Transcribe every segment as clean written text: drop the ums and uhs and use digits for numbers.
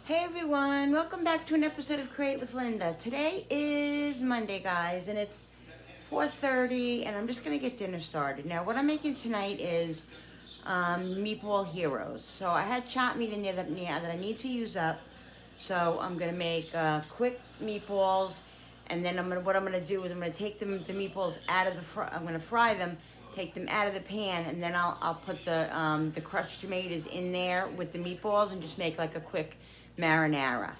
Hey everyone, welcome back to an episode of Create with Linda. Today is Monday, guys, and it's 4:30, and I'm just gonna get dinner started. Now, what I'm making tonight is meatball heroes. So I had chopped meat in there that I need to use up. So I'm gonna make quick meatballs, and then what I'm gonna do is I'm gonna take the meatballs out of I'm gonna fry them, take them out of the pan, and then I'll put the crushed tomatoes in there with the meatballs and just make like a quick marinara,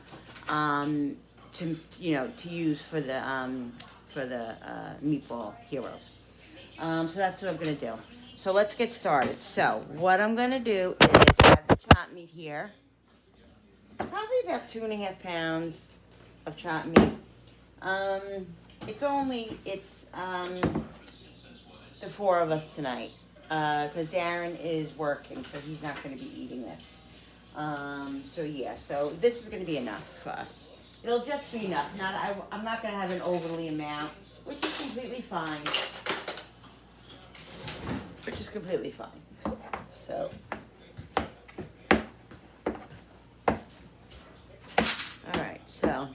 to use for the meatball heroes. So that's what I'm gonna do. So let's get started. So what I'm gonna do is have the chopped meat here. Probably about 2.5 pounds of chopped meat. It's the four of us tonight. Because Darren is working, so he's not going to be eating this. So this is going to be enough for us. It'll just be enough. I'm not going to have an overly amount, which is completely fine. So, all right. So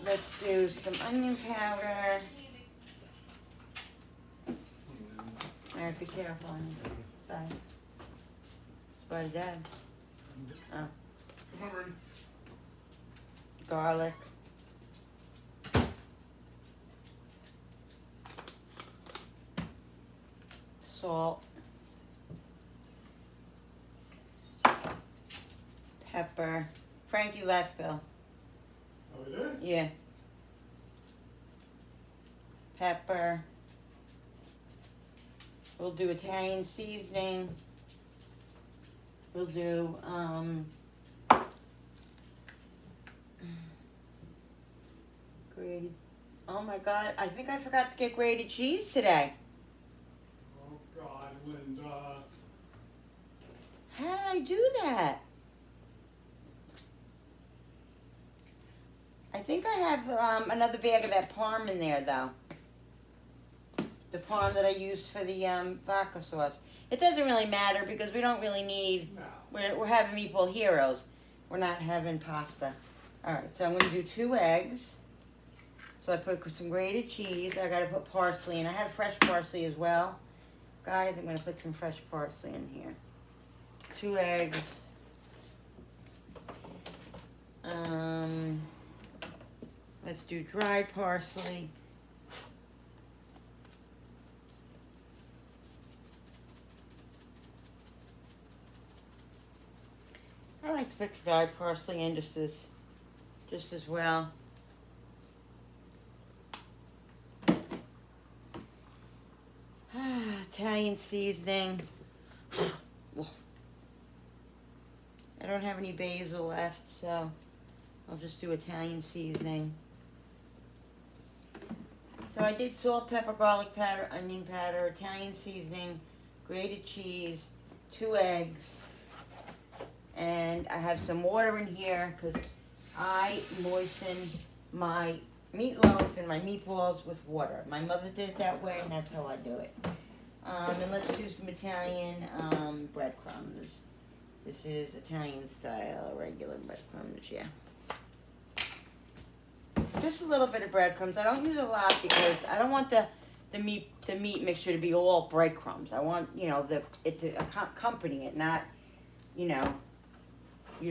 let's do some onion powder. All right, be careful. Bye. Bye, Dad. Oh. Come on, Garlic. Salt. Pepper. Frankie left, Bill. Oh, we did? Yeah. Pepper. We'll do Italian seasoning. We'll do grated. Oh my God! I think I forgot to get grated cheese today. Oh, God, Linda. How did I do that? I think I have another bag of that parm in there, though. The parm that I used for the vodka sauce. It doesn't really matter because we don't really need. No. We're having meatball heroes. We're not having pasta. All right, so I'm going to do 2 eggs. So I put some grated cheese. I got to put parsley in. I have fresh parsley as well. Guys, I'm going to put some fresh parsley in here. 2 eggs. Let's do dried parsley. I like to put dried parsley in just as well. Italian seasoning. I don't have any basil left, so I'll just do Italian seasoning. So I did salt, pepper, garlic powder, onion powder, Italian seasoning, grated cheese, 2 eggs, and I have some water in here because I moisten my meatloaf and my meatballs with water. My mother did it that way, and that's how I do it. And let's do some Italian breadcrumbs. This is Italian style, regular breadcrumbs, yeah. Just a little bit of breadcrumbs. I don't use a lot because I don't want the meat mixture to be all breadcrumbs. I want it to accompany it, not you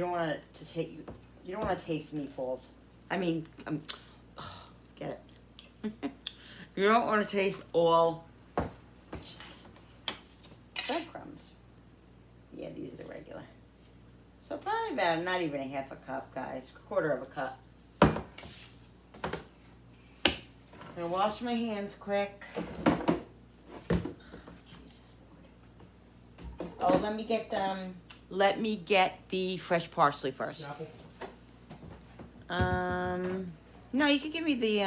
don't want it to take you don't want to taste meatballs. I mean, get it. You don't want to taste all breadcrumbs. Yeah, these are the regular. So probably about not even a half a cup, guys. 1/4 of a cup. I'm gonna wash my hands quick. Oh, let me get the fresh parsley first. Apple? No, you can give me the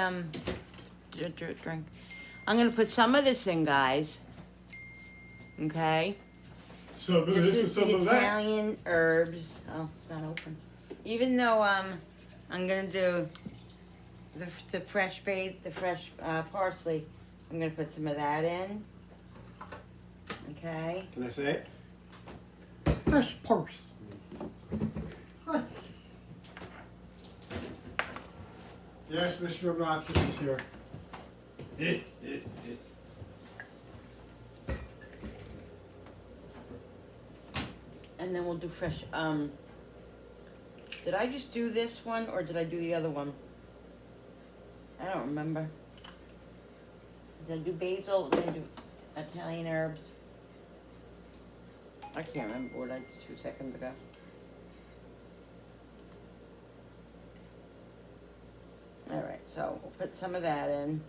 drink. I'm gonna put some of this in, guys. Okay. So This is some the of that. Italian herbs. Oh, it's not open. Even though I'm gonna do the fresh parsley, I'm gonna put some of that in. Okay. Can I say it? Hush, parsley. Hush. Yes, Mr. Obnoxious is here. And then we'll do fresh, did I just do this one or did I do the other one? I don't remember. Did I do basil or did I do Italian herbs? I can't remember what I did 2 seconds ago. Alright, so we'll put some of that in.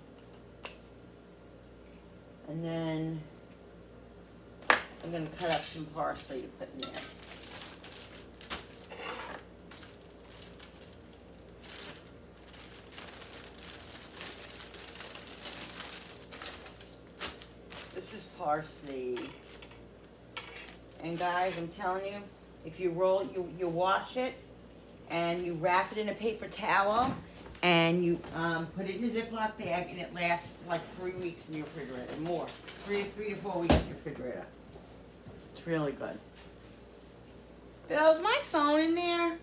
And then I'm gonna cut up some parsley to put in there. This is parsley. And guys, I'm telling you, if you roll, you wash it and you wrap it in a paper towel and you put it in a Ziploc bag and it lasts like 3 weeks in your refrigerator, more. 3 to 4 weeks in your refrigerator. It's really good. Bill, is my phone in there?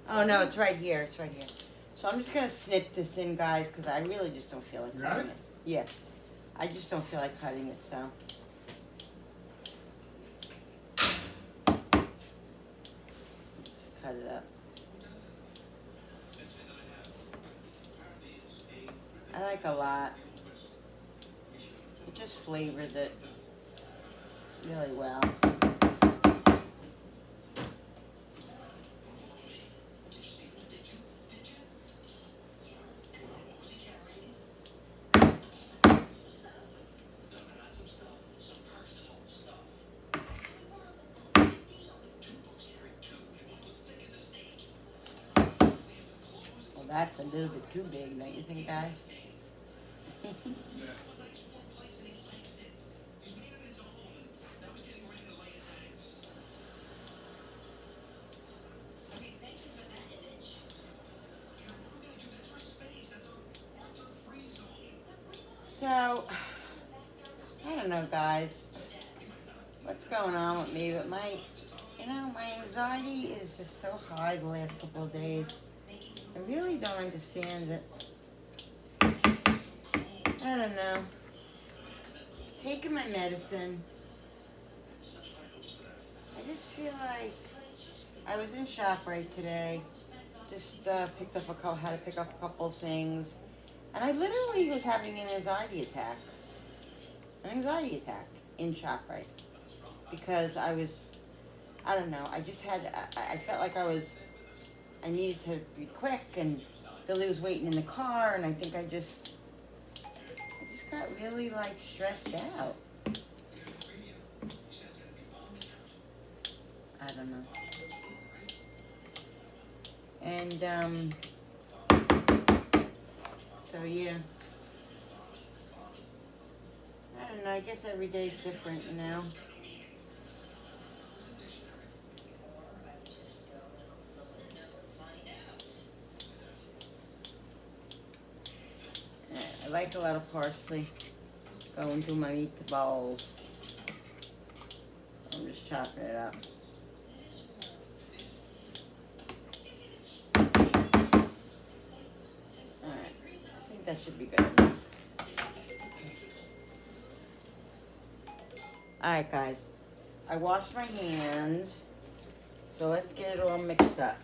Oh no, it's right here, it's right here. So I'm just gonna snip this in, guys, because I really just don't feel like You got cutting it? it. Yes. I just don't feel like cutting it, so. Just cut it up. I like a lot. It just flavors it really well. Well, that's a little bit too big, don't you think, guys? So, I don't know, guys, what's going on with me, but my anxiety is just so high the last couple of days. I really don't understand it. I don't know. Taking my medicine. I just feel like I was in ShopRite today. Just picked up had to pick up a couple of things. And I literally was having an anxiety attack. An anxiety attack in ShopRite. Because I don't know, I just had, I felt like I needed to be quick, and Billy was waiting in the car, and I think I just got really, like, stressed out. I don't know. And, so yeah. I don't know, I guess every day's different, you know? I like a lot of parsley going through my meatballs. I'm just chopping it up. Alright, I think that should be good enough. Alright guys, I washed my hands, so let's get it all mixed up.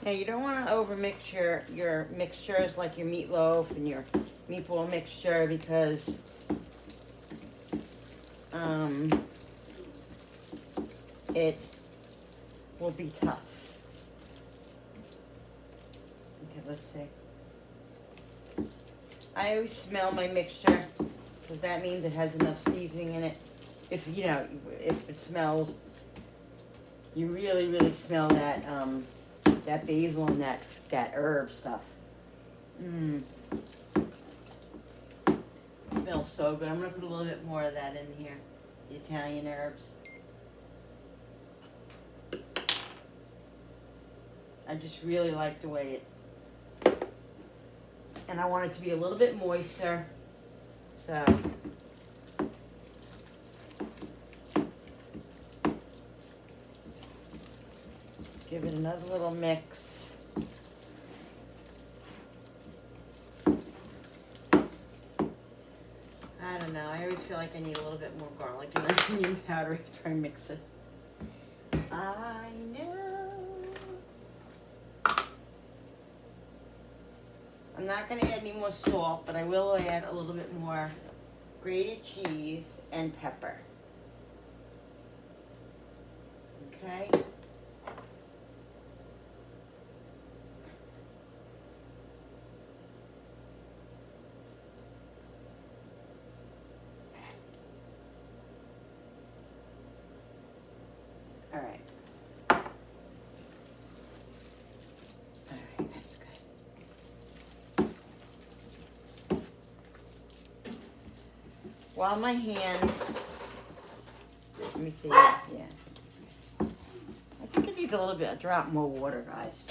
Now you don't want to overmix your mixtures like your meatloaf and your meatball mixture, because it will be tough. Okay, let's see. I always smell my mixture, because that means it has enough seasoning in it. If if it smells, you really smell that that basil and that herb stuff. It smells so good. I'm gonna put a little bit more of that in here, the Italian herbs. I just really like the way it, and I want it to be a little bit moister. So, give it another little mix. I don't know, I always feel like I need a little bit more garlic and onion powder after I mix it. I know. I'm not going to add any more salt, but I will add a little bit more grated cheese and pepper. Okay? All right. That's good. While my hands, let me see, yeah. I think it needs a little bit, a drop more water, guys.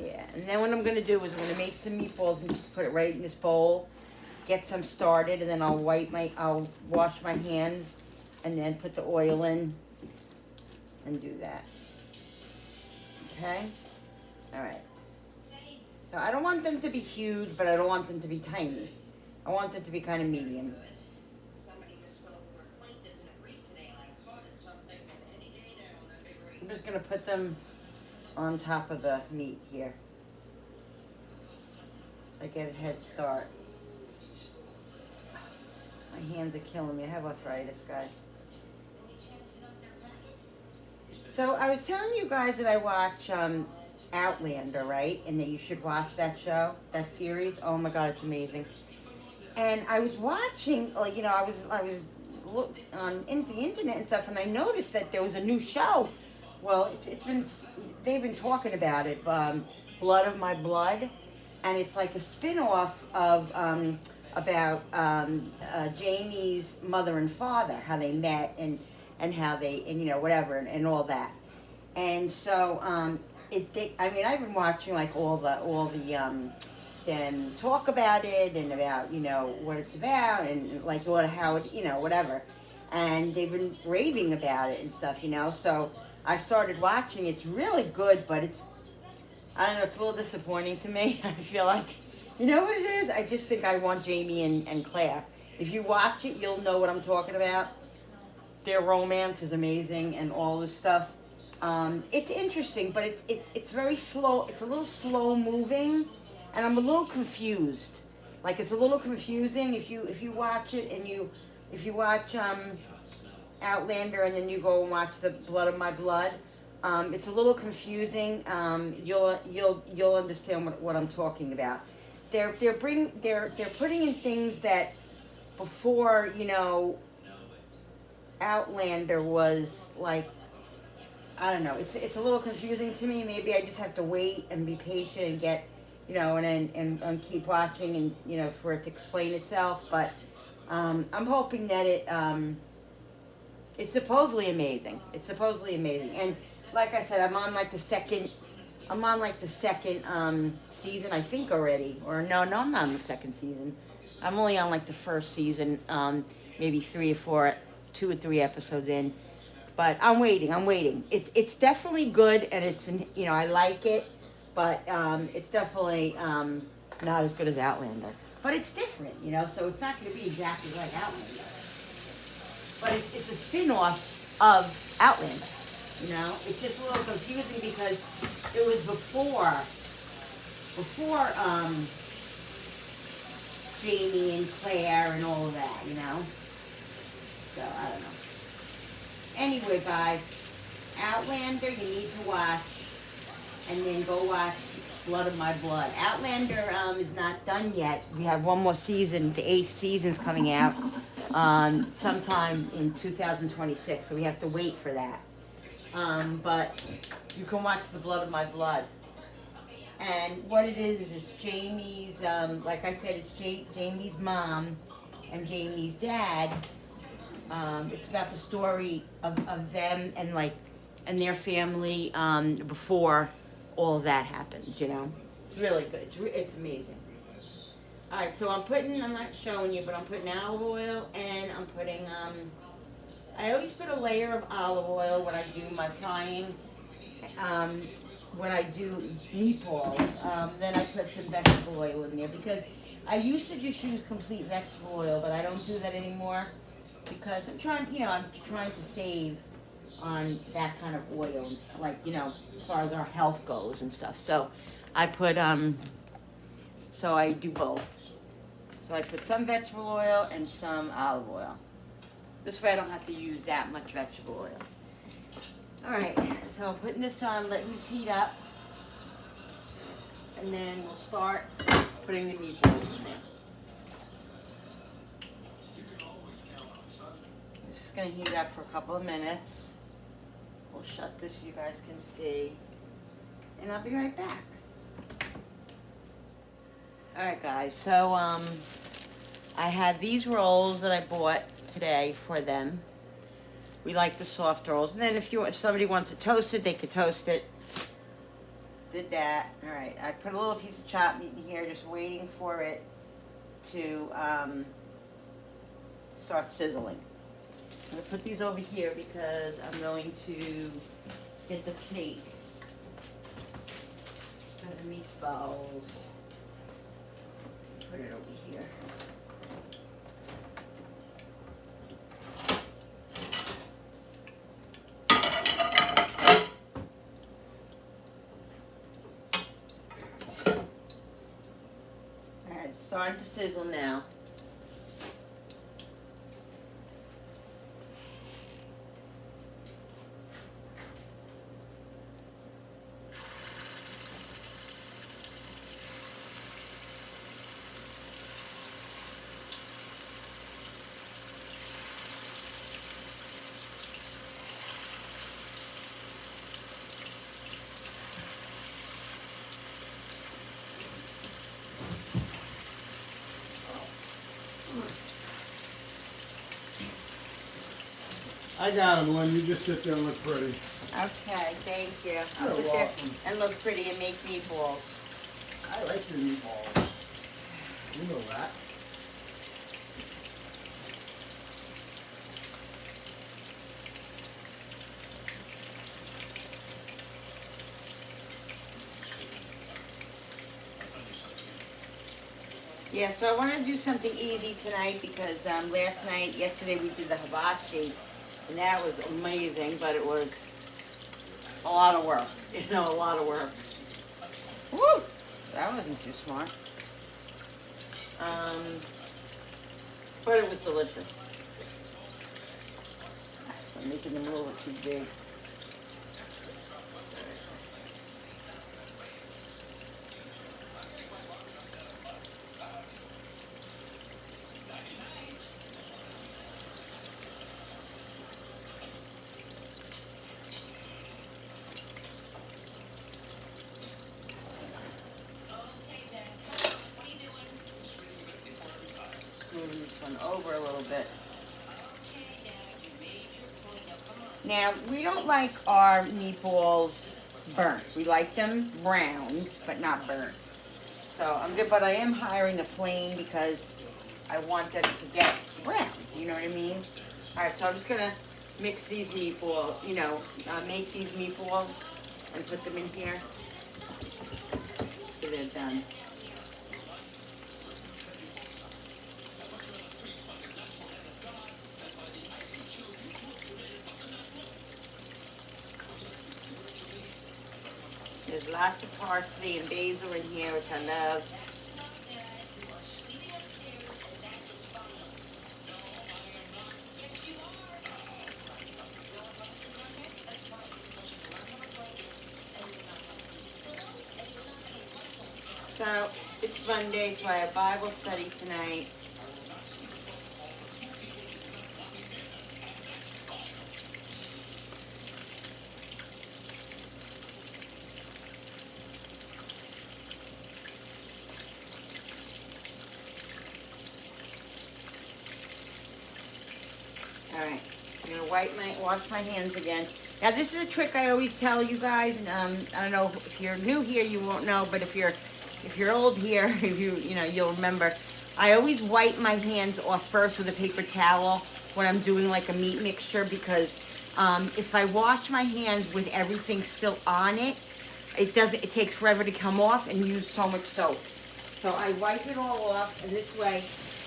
Yeah, and then what I'm gonna do is I'm gonna make some meatballs and just put it right in this bowl, get some started, and then I'll wash my hands, and then put the oil in, and do that. Okay? All right. So I don't want them to be huge, but I don't want them to be tiny. I want them to be kind of medium. I'm just gonna put them on top of the meat here. I get a head start. My hands are killing me. I have arthritis, guys. So I was telling you guys that I watch Outlander, right? And that you should watch that show, that series. Oh my God, it's amazing. And I was watching, like, you know, I was on the internet and stuff, and I noticed that there was a new show. Well, they've been talking about it, Blood of My Blood, and it's like a spin-off of about Jamie's mother and father, how they met and how they, and you know, whatever, and all that. And so I mean, I've been watching like all the them talk about it and about, you know, what it's about and like how it, you know, whatever. And they've been raving about it and stuff, you know. So I started watching. It's really good, but I don't know, it's a little disappointing to me. I feel like, you know what it is? I just think I want Jamie and Claire. If you watch it, you'll know what I'm talking about. Their romance is amazing and all this stuff. It's interesting, but it's very slow. It's a little slow moving, and I'm a little confused. Like, it's a little confusing if you watch it and if you watch Outlander and then you go and watch the Blood of My Blood. It's a little confusing. You'll understand what I'm talking about. They're putting in things that before, you know, Outlander was like, I don't know. It's a little confusing to me. Maybe I just have to wait and be patient and get, you know, and keep watching and, you know, for it to explain itself. But I'm hoping that it's supposedly amazing. It's supposedly amazing. And like I said, I'm on like the second season, I think already. Or no, I'm not on the second season. I'm only on like the first season, maybe 2 or 3 episodes in. But I'm waiting. It's definitely good, and it's, you know, I like it, but it's definitely not as good as Outlander. But it's different, you know, so it's not going to be exactly like Outlander. But it's a spin-off of Outlander, you know. It's just a little confusing because it was before Jamie and Claire and all of that, you know. So I don't know. Anyway, guys, Outlander you need to watch, and then go watch Blood of My Blood. Outlander is not done yet. We have one more season. The 8th season's coming out sometime in 2026, so we have to wait for that. But you can watch the Blood of My Blood. And what it is it's Jamie's, like I said, it's Jamie's mom and Jamie's dad. It's about the story of them and like and their family before all of that happened. You know, it's really good. It's amazing. All right, so I'm not showing you, but I'm putting olive oil and I'm putting I always put a layer of olive oil when I do my frying. Um, when I do meatballs, then I put some vegetable oil in there because I used to just use complete vegetable oil, but I don't do that anymore because I'm trying to save on that kind of oil, like, as far as our health goes and stuff. So I put, so I do both. So I put some vegetable oil and some olive oil. This way I don't have to use that much vegetable oil. Alright, so I'm putting this on, letting this heat up. And then we'll start putting the meatballs in there. This is going to heat up for a couple of minutes. We'll shut this so you guys can see. And I'll be right back. Alright guys, so I had these rolls that I bought today for them. We like the soft rolls. And then if somebody wants to toast it, they could toast it. Did that. Alright, I put a little piece of chopped meat in here, just waiting for it to start sizzling. I'm going to put these over here because I'm going to get the plate for the meatballs. Put it over here. Alright, it's starting to sizzle now. I got them, Lynn. You just sit there and look pretty. Okay, thank you. I'll You're sit there welcome. and look pretty and make meatballs. I like your meatballs. You know that. Yeah, so I want to do something easy tonight because yesterday we did the hibachi, and that was amazing, but it was a lot of work. A lot of work. Woo! That wasn't too smart. But it was delicious. I'm making them a little too big. Moving this one over a little bit. Now, we don't like our meatballs burnt. We like them browned, but not burnt. So but I am hiring a flame because I want them to get brown. You know what I mean? All right, so I'm just gonna mix these meatballs. Make these meatballs and put them in here. So they're done. There's lots of parsley and basil in here, which I love. So, it's Monday, so I have Bible study tonight. All right, I'm gonna wash my hands again. Now this is a trick I always tell you guys, and I don't know if you're new here, you won't know, but if you're old here, if you'll remember. I always wipe my hands off first with a paper towel when I'm doing like a meat mixture because if I wash my hands with everything still on it, it takes forever to come off and use so much soap. So I wipe it all off, and this way,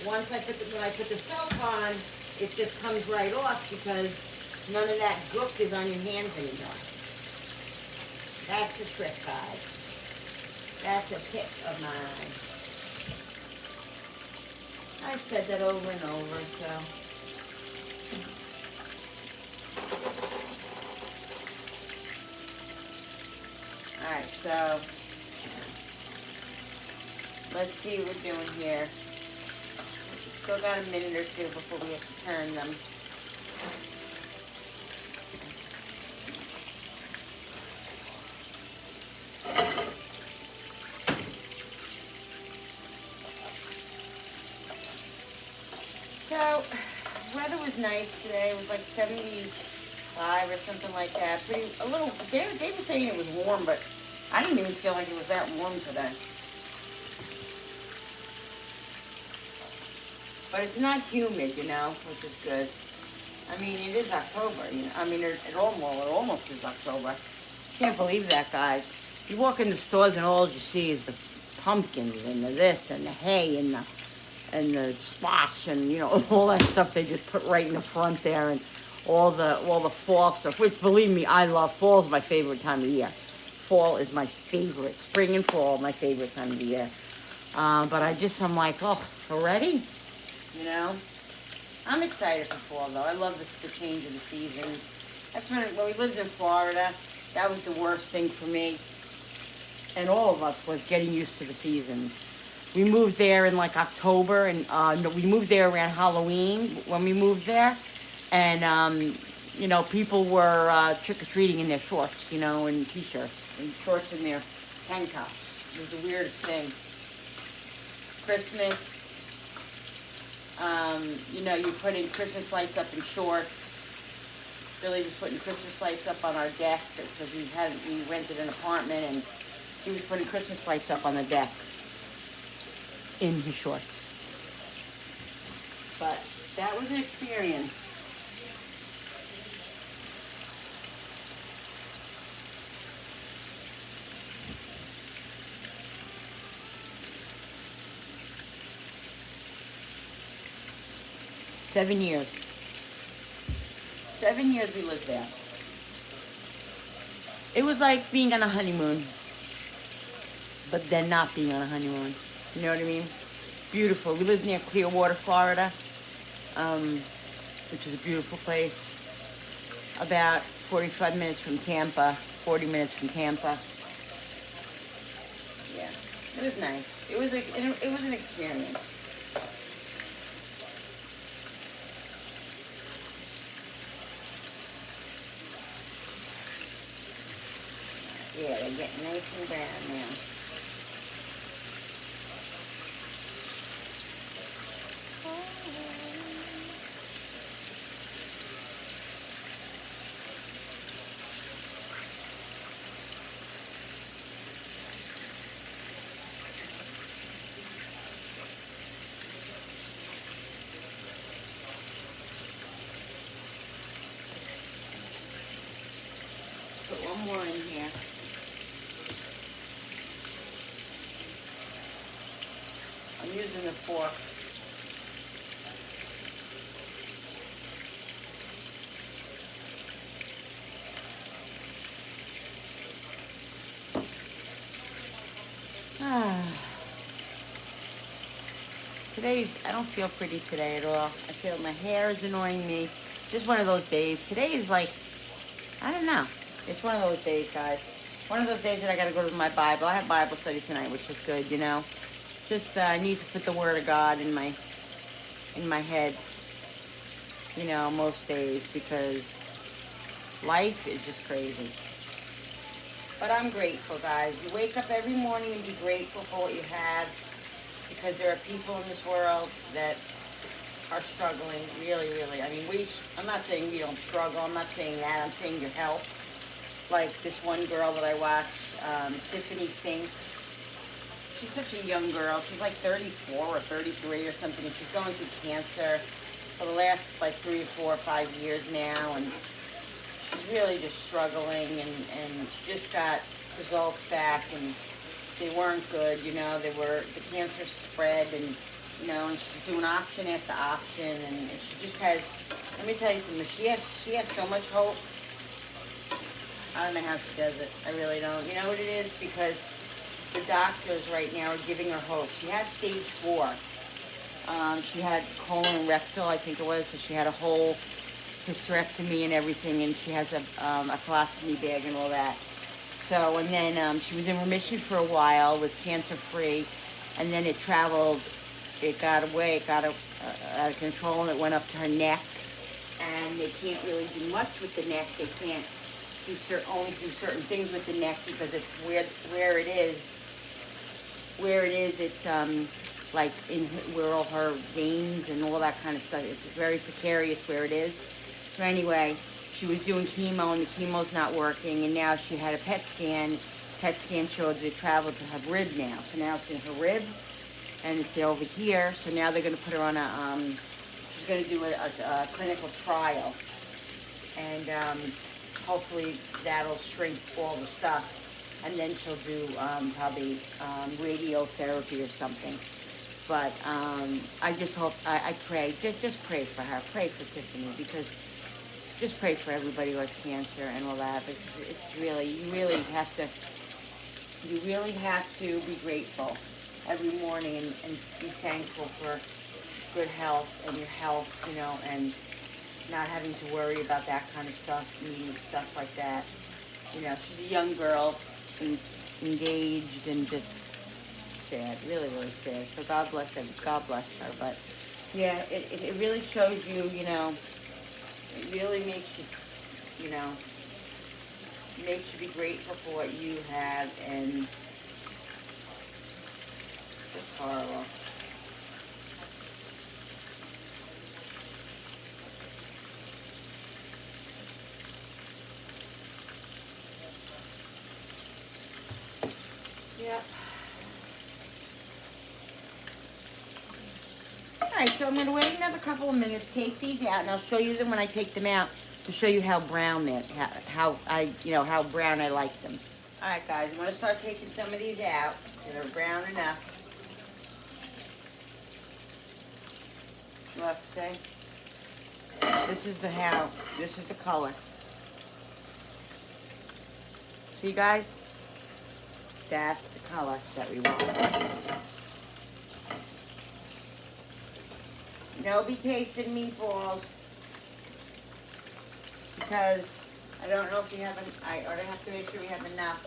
when I put the soap on, it just comes right off because none of that gook is on your hands anymore. That's the trick, guys. That's a tip of mine. I've said that over and over, so. Alright, so let's see what we're doing here. Still got a minute or two before we have to turn them. So, weather was nice today. It was like 75 or something like that. They were saying it was warm, but I didn't even feel like it was that warm today. But it's not humid, which is good. I mean, it is October, I mean, it almost is October. Can't believe that, guys. You walk in the stores and all you see is the pumpkins and the this and the hay and the squash and, all that stuff they just put right in the front there and all the fall stuff, which, believe me, I love. Fall is my favorite time of year. Fall is my favorite. Spring and fall, my favorite time of the year. But I'm like, oh, already? I'm excited for fall, though. I love the change of the seasons. That's when we lived in Florida, that was the worst thing for me and all of us was getting used to the seasons. We moved there in like October, and we moved there around Halloween when we moved there. And, people were trick-or-treating in their shorts, and T-shirts, and shorts in their tank tops. It was the weirdest thing. Christmas. You put in Christmas lights up in shorts. Billy was putting Christmas lights up on our deck because we rented an apartment, and he was putting Christmas lights up on the deck in his shorts. But that was an experience. Seven years. 7 years we lived there. It was like being on a honeymoon, but then not being on a honeymoon. You know what I mean? Beautiful. We lived near Clearwater, Florida, which is a beautiful place. About 45 minutes from Tampa, 40 minutes from Tampa. Yeah, it was nice. It was an experience. Yeah, they're getting nice and brown now. Put one more in here. I'm using the fork. I don't feel pretty today at all. I feel my hair is annoying me. Just one of those days. Today is like, I don't know. It's one of those days, guys. One of those days that I gotta go to my Bible. I have Bible study tonight, which is good, Just I need to put the Word of God in my head, most days, because life is just crazy. But I'm grateful, guys. You wake up every morning and be grateful for what you have, because there are people in this world that are struggling, really, really. I mean, I'm not saying we don't struggle, I'm not saying that, I'm saying your health. Like this one girl that I watched, Tiffany Finks. She's such a young girl. She's like 34 or 33 or something, and she's going through cancer for the last like 3 or 4 or 5 years now, and she's really just struggling, and she just got results back, and they weren't good, you know. The cancer spread, and you know, and she's doing option after option, and she just has, let me tell you something, she has so much hope. I don't know how she does it. I really don't. You know what it is? Because the doctors right now are giving her hope. She has stage 4. She had colon rectal, I think it was, so she had a whole hysterectomy and everything, and she has a colostomy bag and all that. So, and then she was in remission for a while with cancer-free, and then it traveled, it got away, it got out of control, and it went up to her neck, and they can't really do much with the neck. They can't only do certain things with the neck because it's where it is, it's like in where all her veins and all that kind of stuff. It's very precarious where it is. So anyway, she was doing chemo, and the chemo's not working, and now she had a PET scan. PET scan showed it traveled to her rib now. So now it's in her rib, and it's over here. So now they're going to put her on she's going to do a clinical trial, and hopefully that'll shrink all the stuff, and then she'll do probably radiotherapy or something. But I just hope, I pray, just pray for her, pray for Tiffany, because just pray for everybody who has cancer and all that. But it's really, you really have to be grateful every morning, and be thankful for good health and your health, you know, and not having to worry about that kind of stuff, needing stuff like that. You know, she's a young girl, and engaged, and just sad, really, really sad. So God bless her. God bless her. But yeah, it really shows you, you know, it really makes you, you know, makes you be grateful for what you have, and it's horrible. Yep. Alright, so I'm going to wait another couple of minutes, take these out, and I'll show you them when I take them out to show you how brown they're, how brown I like them. Alright guys, I'm going to start taking some of these out. They're brown enough. What I have to say? This is the color. See guys? That's the color that we want. No be tasting meatballs, because I don't know if we have I have to make sure we have enough.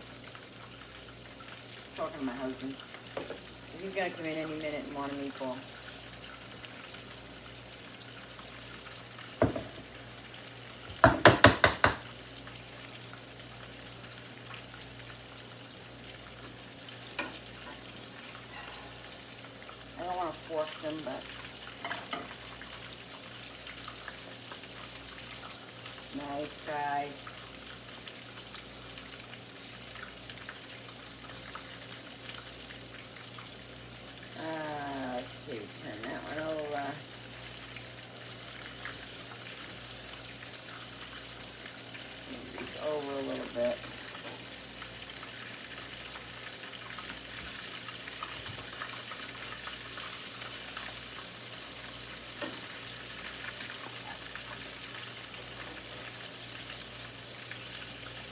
I'm talking to my husband. He's gonna come in any minute and want a meatball. I don't want to fork them, but nice, guys. Let's see, turn that one over. Move these over a little bit.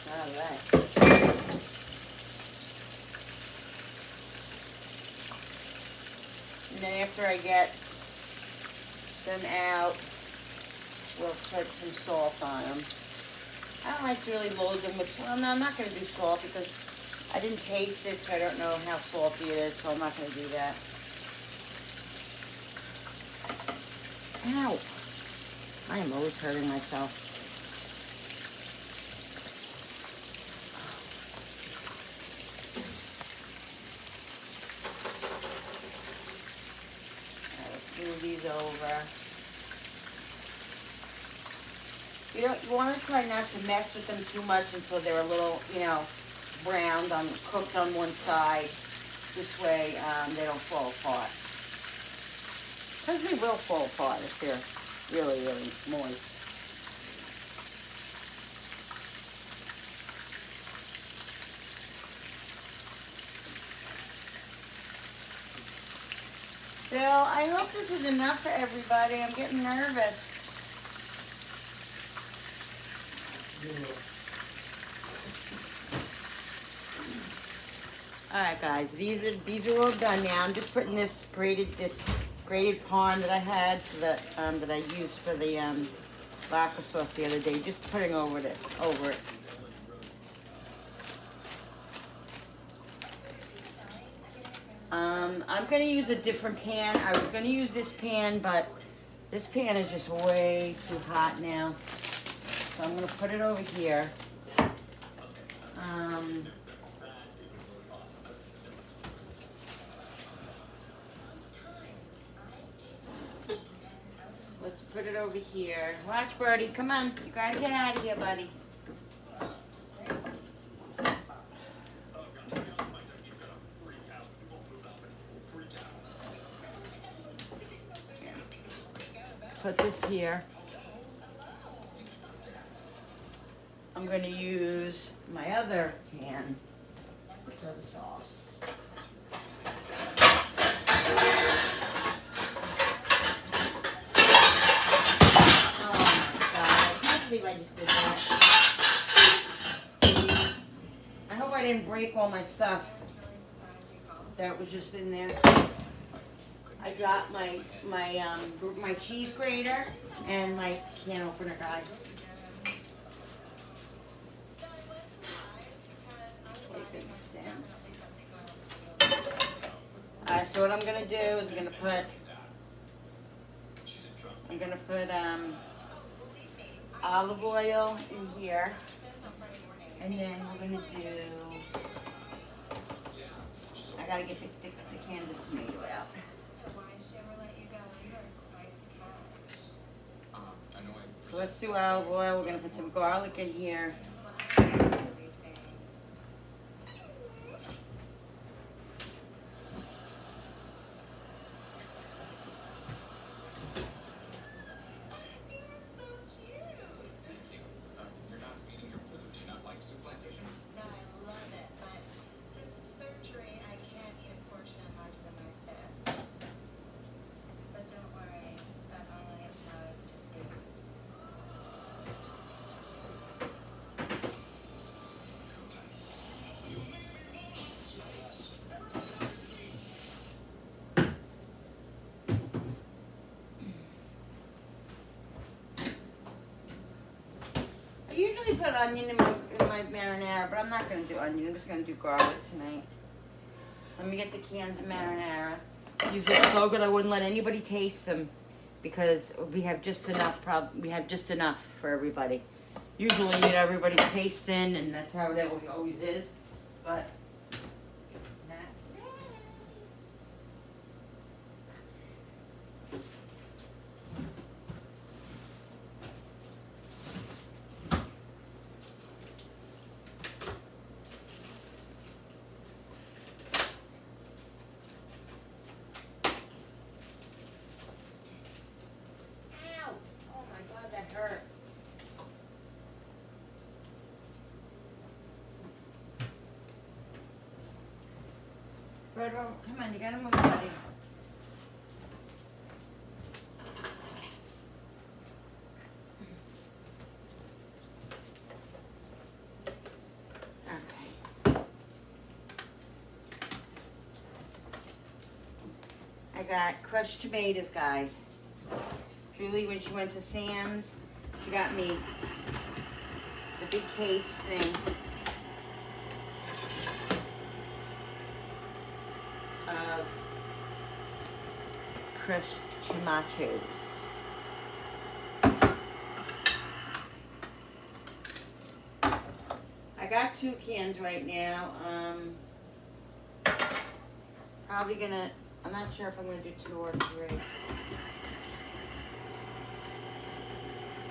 Alright. And then after I get them out, we'll put some salt on them. I don't like to really load them with, well, no, I'm not going to do salt because I didn't taste it, so I don't know how salty it is, so I'm not going to do that. Ow! I am always hurting myself. Move these over. You want to try not to mess with them too much until they're a little, browned, cooked on one side. This way they don't fall apart. Because they will fall apart if they're really, really moist. Bill, I hope this is enough for everybody. I'm getting nervous. All right, guys. These are all done now. I'm just putting this grated parm that I had for the that I used for the vodka sauce the other day. Just putting over it. I'm gonna use a different pan. I was gonna use this pan, but this pan is just way too hot now. So I'm gonna put it over here. Let's put it over here. Watch, Birdie. Come on. You gotta get out of here, buddy. Put this here. I'm going to use my other pan for the sauce. Oh my God, I can't believe I just did that. I hope I didn't break all my stuff that was just in there. I dropped my cheese grater and my can opener, guys. Alright, so what I'm gonna do is I'm gonna put olive oil in here, and then we're gonna do. I gotta get the can of the tomato out. So let's do olive oil. We're going to put some garlic in here. I usually put onion in my marinara, but I'm not going to do onion. I'm just going to do garlic tonight. Let me get the cans of marinara. These are so good I wouldn't let anybody taste them because we have just enough. We have just enough for everybody. Usually, everybody's tasting, and that's how it always is. But Fredro, come on, you gotta move, buddy. Okay. I got crushed tomatoes, guys. Julie, when she went to Sam's, she got me the big case thing. Of crushed tomatoes. I got 2 cans right now. Probably gonna, I'm not sure if I'm gonna do 2 or 3.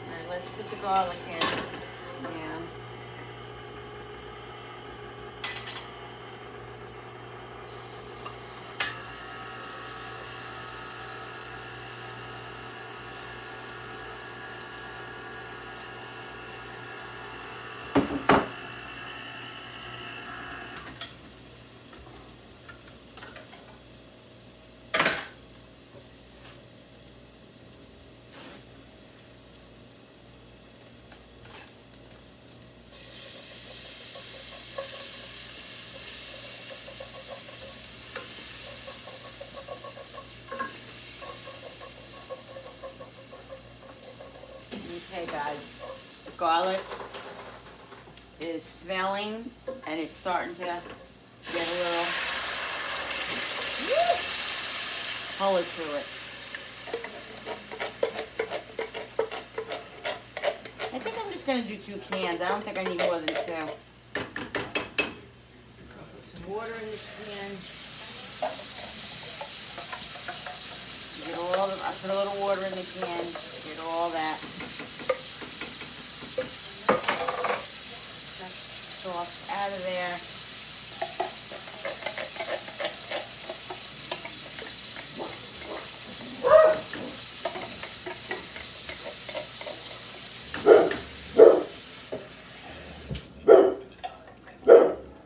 I let's put the garlic in. Yeah. Okay, guys, the garlic is smelling and it's starting to get a little color to it. I think I'm just going to do 2 cans. I don't think I need more than 2. Put some water in this can. Get all the, I put a little water in the can. Get all that sauce out of there.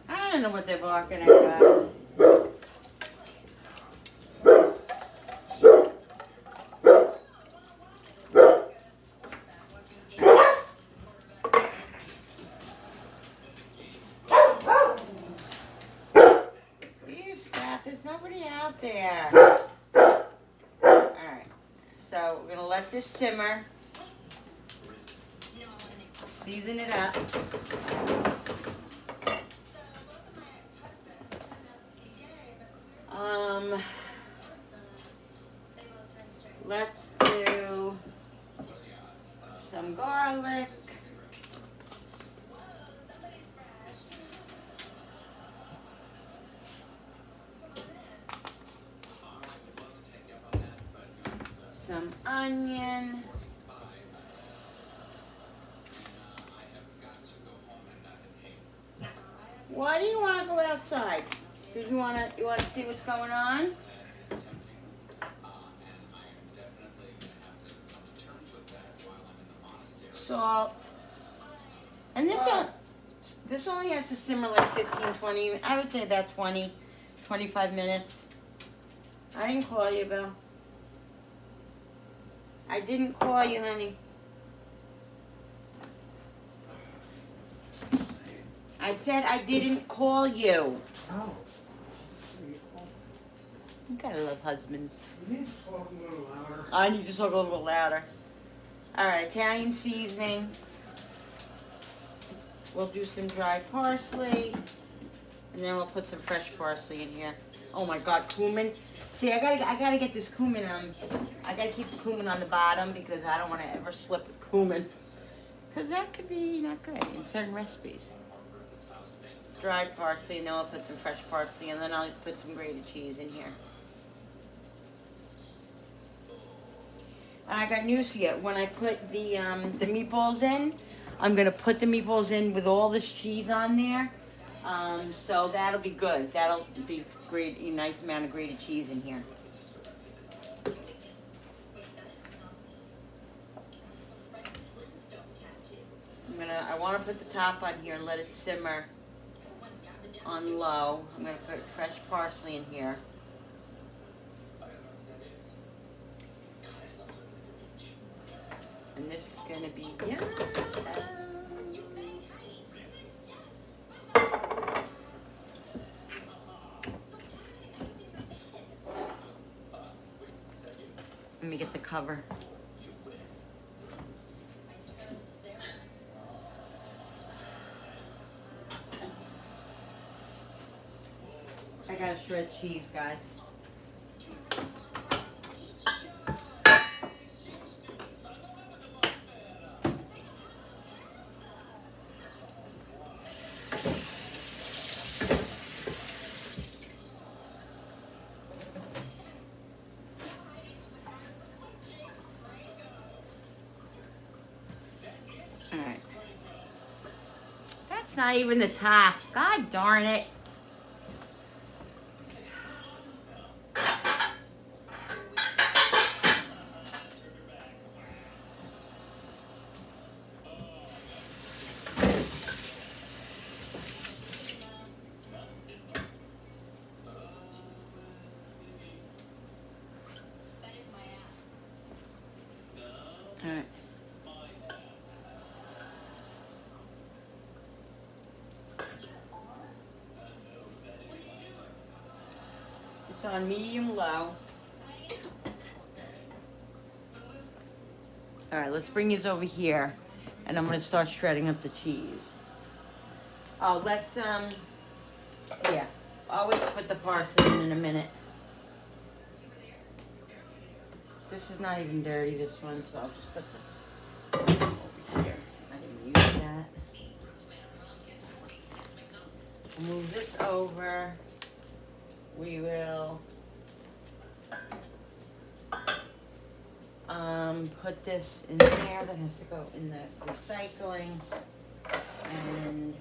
I don't know what they're barking at, guys. There's nobody out there. Alright, so we're going to let this simmer. Season it up. Let's do some garlic. Some onion. Why do you want to go outside? Did you want to see what's going on? Salt. And this only has to simmer like 15, 20, I would say about 20, 25 minutes. I didn't call you, Bill. I didn't call you, honey. I said I didn't call you. Oh. You gotta love husbands. You need to talk a little louder. I need to talk a little bit louder. Alright, Italian seasoning. We'll do some dry parsley. And then we'll put some fresh parsley in here. Oh my god, cumin. See, I gotta get this cumin on. I gotta keep the cumin on the bottom because I don't want to ever slip with cumin. Because that could be not good in certain recipes. Dried parsley, and then I'll put some fresh parsley, and then I'll put some grated cheese in here. And I got news for you. When I put the meatballs in, I'm gonna put the meatballs in with all this cheese on there. So that'll be good. That'll be great, a nice amount of grated cheese in here. I want to put the top on here and let it simmer on low. I'm going to put fresh parsley in here. And this is going to be yum. Let me get the cover. I gotta shred cheese, guys. It's not even the top. God darn it. All right. It's on medium low. All right, let's bring these over here, and I'm gonna start shredding up the cheese. Oh, let's yeah. I'll wait to put the parsley in a minute. This is not even dirty, this one, so I'll just put this over here. I didn't use that. We'll move this over. We will put this in there. That has to go in the recycling. And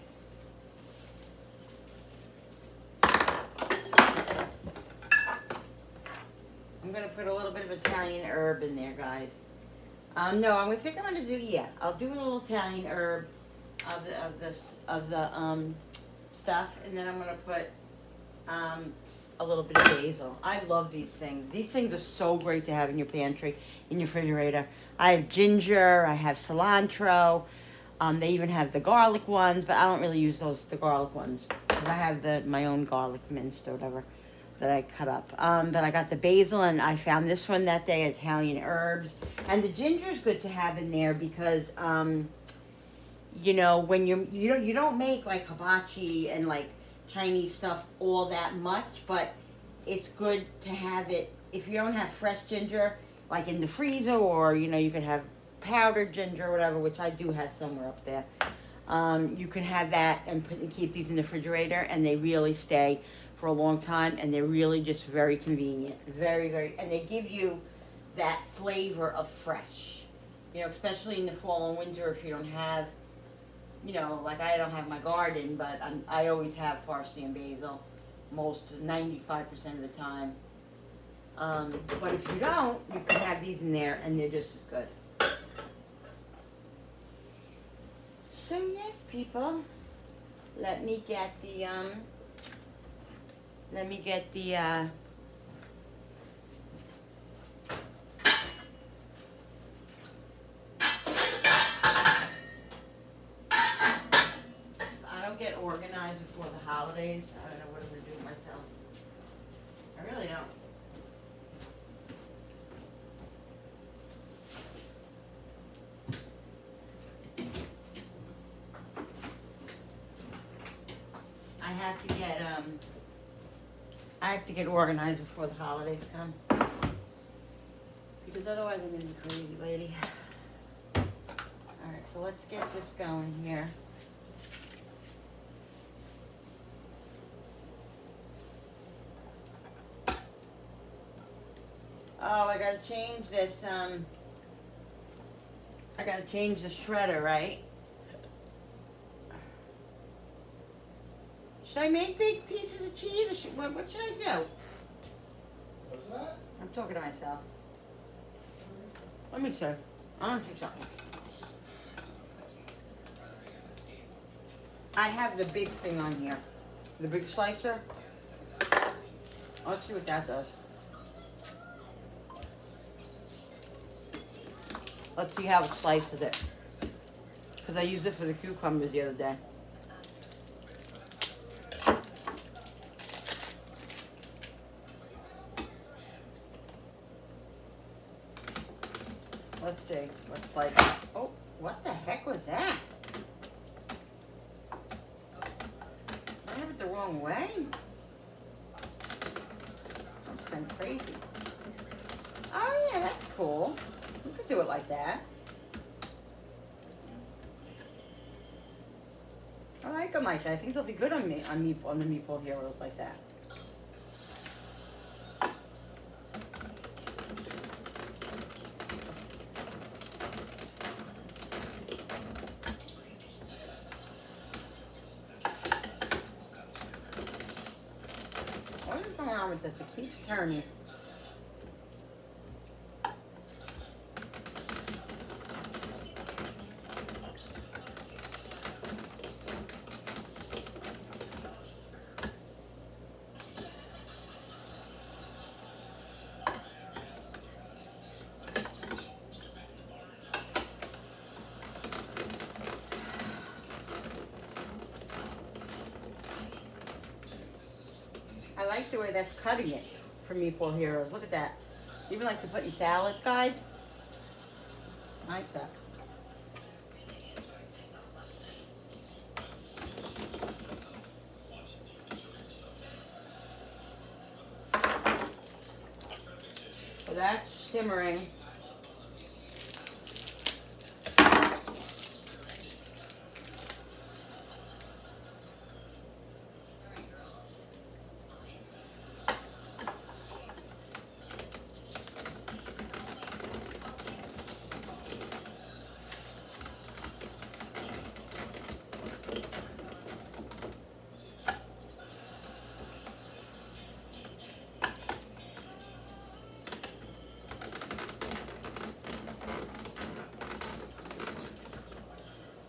I'm gonna put a little bit of Italian herb in there, guys. No, I think I'm gonna do, yeah, I'll do a little Italian herb of the stuff, and then I'm gonna put a little bit of basil. I love these things. These things are so great to have in your pantry, in your refrigerator. I have ginger, I have cilantro. They even have the garlic ones, but I don't really use the garlic ones, because I have my own garlic minced or whatever that I cut up. But I got the basil, and I found this one that day, Italian herbs. And the ginger is good to have in there because, you know, when you don't make like hibachi and like Chinese stuff all that much, but it's good to have it if you don't have fresh ginger, like in the freezer, or you know, you could have powdered ginger or whatever, which I do have somewhere up there. You can have that and keep these in the refrigerator, and they really stay for a long time, and they're really just very convenient, very, very, and they give you that flavor of fresh, you know, especially in the fall and winter if you don't have, you know, like I don't have my garden, but I always have parsley and basil, 95% of the time. But if you don't, you can have these in there, and they're just as good. So yes, people, let me get the get organized before the holidays. I don't know what I'm gonna do with myself. I really don't. I have to get organized before the holidays come, because otherwise I'm gonna be crazy, lady. All right, so let's get this going here. Oh, I gotta change this, I gotta change the shredder, right? Should I make big pieces of cheese, or what should I do? What's that? I'm talking to myself. Let me see. I want to do something. I have the big thing on here. The big slicer. Let's see what that does. Let's see how it slices it. Because I used it for the cucumbers the other day. Let's see. Let's slice it. Oh, what the heck was that? I have it the wrong way. That's kind of crazy. Oh yeah, that's cool. You could do it like that. I like them like that. I think they'll be good on the meatball heroes like that. problem with this. It keeps turning. I like the way that's cutting it for meatball heroes. Look at that. Even like to put in salads, guys. I like that. So that's simmering.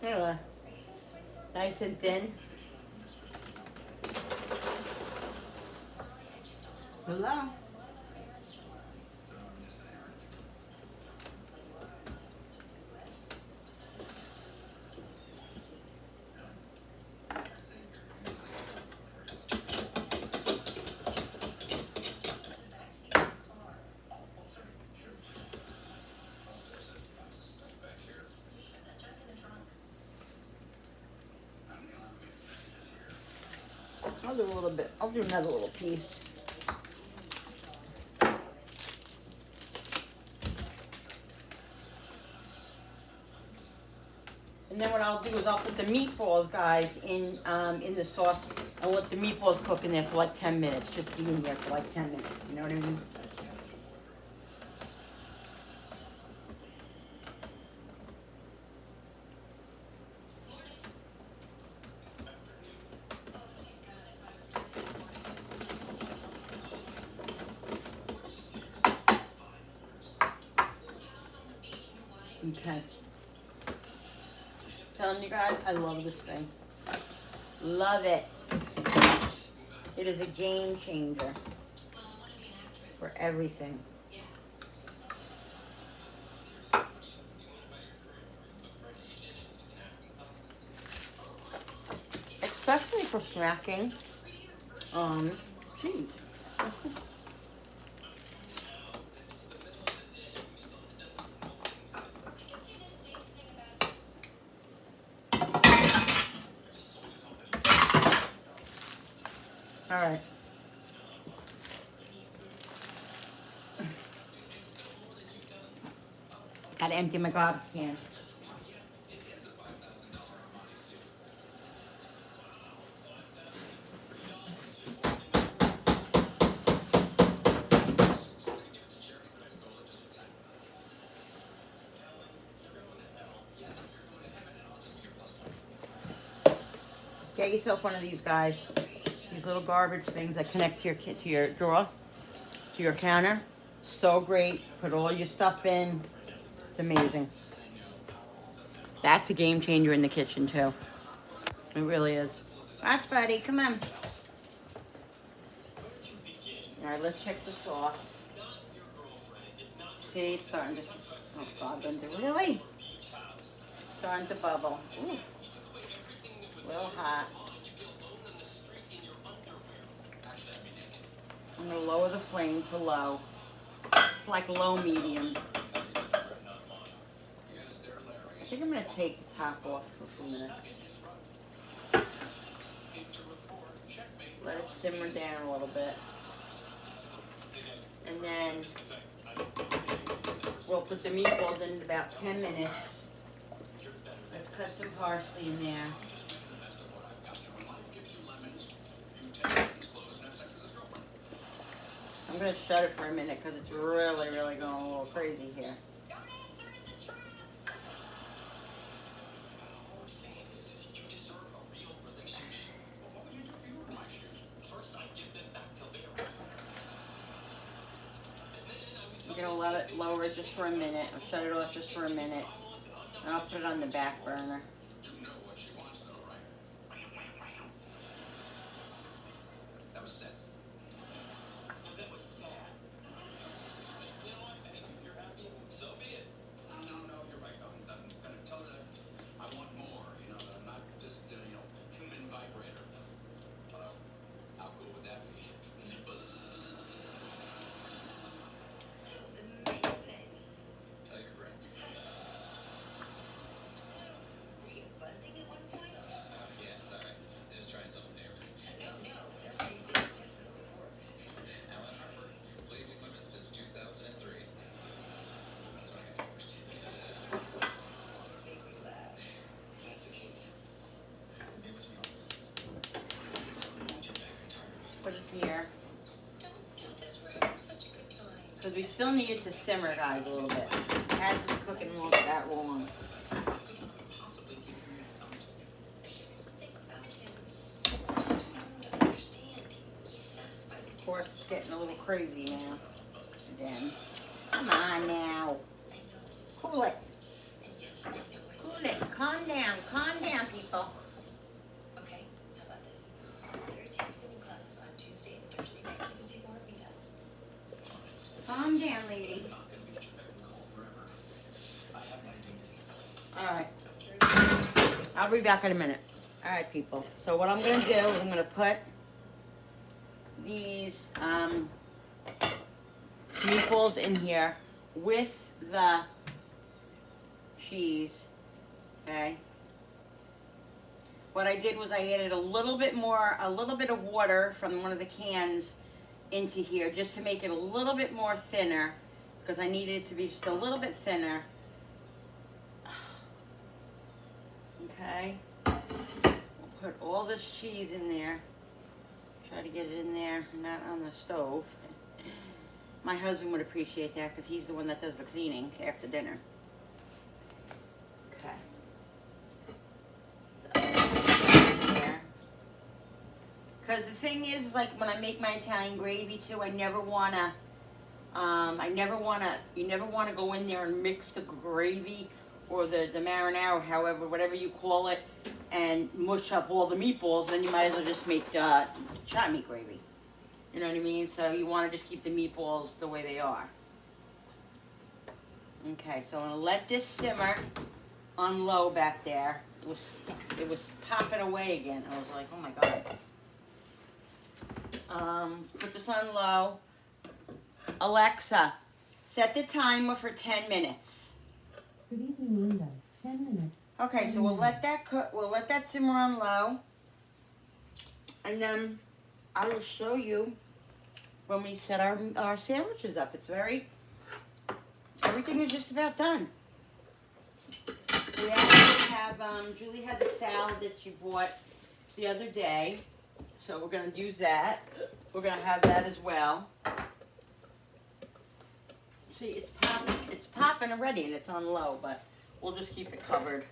Anyway, nice and thin. Hello. I'll do a little bit. I'll do another little piece. And then what I'll do is I'll put the meatballs, guys, in the sauce. I'll let the meatballs cook in there for like 10 minutes. Just be in there for like 10 minutes. You know what I mean? Okay. Telling you guys, I love this thing. Love it. It is a game changer for everything. Especially for snacking. Cheese. All right. Gotta empty my garbage can. Get yourself one of these guys. These little garbage things that connect to your drawer, to your counter. So great. Put all your stuff in. It's amazing. That's a game changer in the kitchen too. It really is. Watch, buddy. Come on. All right, let's check the sauce. See, it's starting to. Oh God, Linda, really? Starting to bubble. Ooh. A little hot. I'm gonna lower the flame to low. It's like low medium. I think I'm gonna take the top off for a few minutes. Let it simmer down a little bit. And then we'll put the meatballs in about 10 minutes. Let's cut some parsley in there. I'm going to shut it for a minute because it's really, really going a little crazy here. let it lower it just for a minute. I'll shut it off just for a minute. And I'll put it on the back burner. Put it here. Because we still need it to simmer, guys, a little bit. It hasn't been cooking that long. Of course, it's getting a little crazy now. Again. Come on now. Cool it. Cool it. Calm down. Calm down, people. Okay, how about this? There are spinning classes on Tuesday and Thursday nights. You can see more of me now. Calm down, lady. Alright. I'll be back in a minute. Alright, people. So what I'm going to do is I'm going to put these meatballs in here with the cheese. Okay. What I did was I added a little bit of water from one of the cans into here just to make it a little bit more thinner, because I needed it to be just a little bit thinner. Okay. We'll put all this cheese in there. Try to get it in there, not on the stove. My husband would appreciate that because he's the one that does the cleaning after dinner. Okay. Because the thing is, like when I make my Italian gravy too, you never wanna go in there and mix the gravy or the marinara, however, whatever you call it, and mush up all the meatballs. Then you might as well just make chop meat gravy. You know what I mean? So you want to just keep the meatballs the way they are. Okay, so I'm gonna let this simmer on low back there. It was popping away again. I was like, oh my god. Put this on low. Alexa, set the timer for 10 minutes. Good evening, Linda. 10 minutes. Okay, so we'll let that cook. We'll let that simmer on low, and then I will show you when we set our sandwiches up. Everything is just about done. We actually have, Julie has a salad that she bought the other day, so we're going to use that. We're going to have that as well. See, it's popping already and it's on low, but we'll just keep it covered.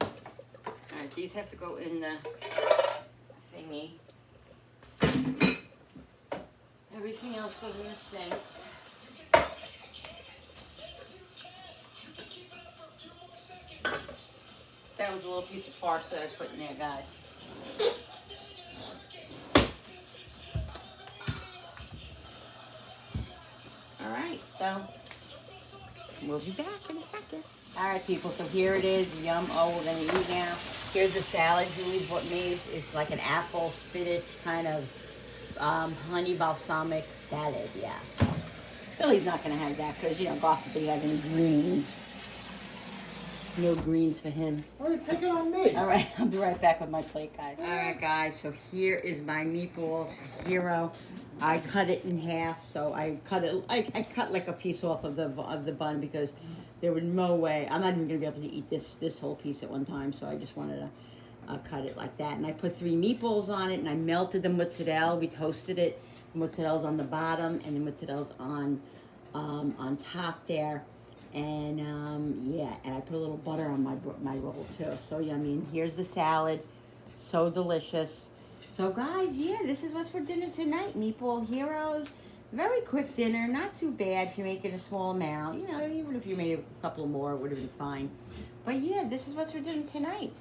Alright, these have to go in the thingy. Everything else goes in the sink. That was a little piece of parsley I put in there, guys. Alright, so we'll be back in a second. Alright, people, so here it is. Yum. Oh, we're going to eat now. Here's the salad Julie's made. It's like an apple, spinach, kind of honey balsamic salad, yeah. So Billy's not going to have that because, you know, God forbid he has any greens. No greens for him. Why are you picking on me? All right, I'll be right back with my plate, guys. All right, guys, so here is my meatballs hero. I cut it in half, so I cut it. I cut like a piece off of the bun because there was no way. I'm not even gonna be able to eat this whole piece at one time. So I just wanted to cut it like that. And I put 3 meatballs on it, and I melted the mozzarella. We toasted it. The mozzarella's on the bottom, and the mozzarella's on top there. And yeah, and I put a little butter on my roll too. So yummy. And here's the salad, so delicious. So guys, yeah, this is what's for dinner tonight. Meatball heroes, very quick dinner, not too bad if you're making a small amount. You know, even if you made a couple more, it would have been fine. But yeah, this is what we're doing tonight.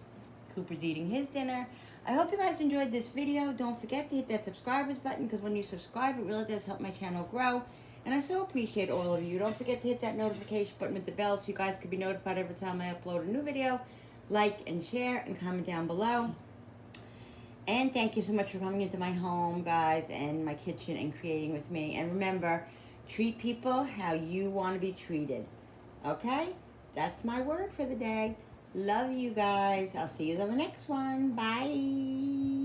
Cooper's eating his dinner. I hope you guys enjoyed this video. Don't forget to hit that subscribers button, because when you subscribe, it really does help my channel grow. And I so appreciate all of you. Don't forget to hit that notification button with the bell so you guys can be notified every time I upload a new video. Like and share and comment down below. And thank you so much for coming into my home, guys, and my kitchen and creating with me. And remember, treat people how you want to be treated. Okay? That's my word for the day. Love you guys. I'll see you on the next one. Bye.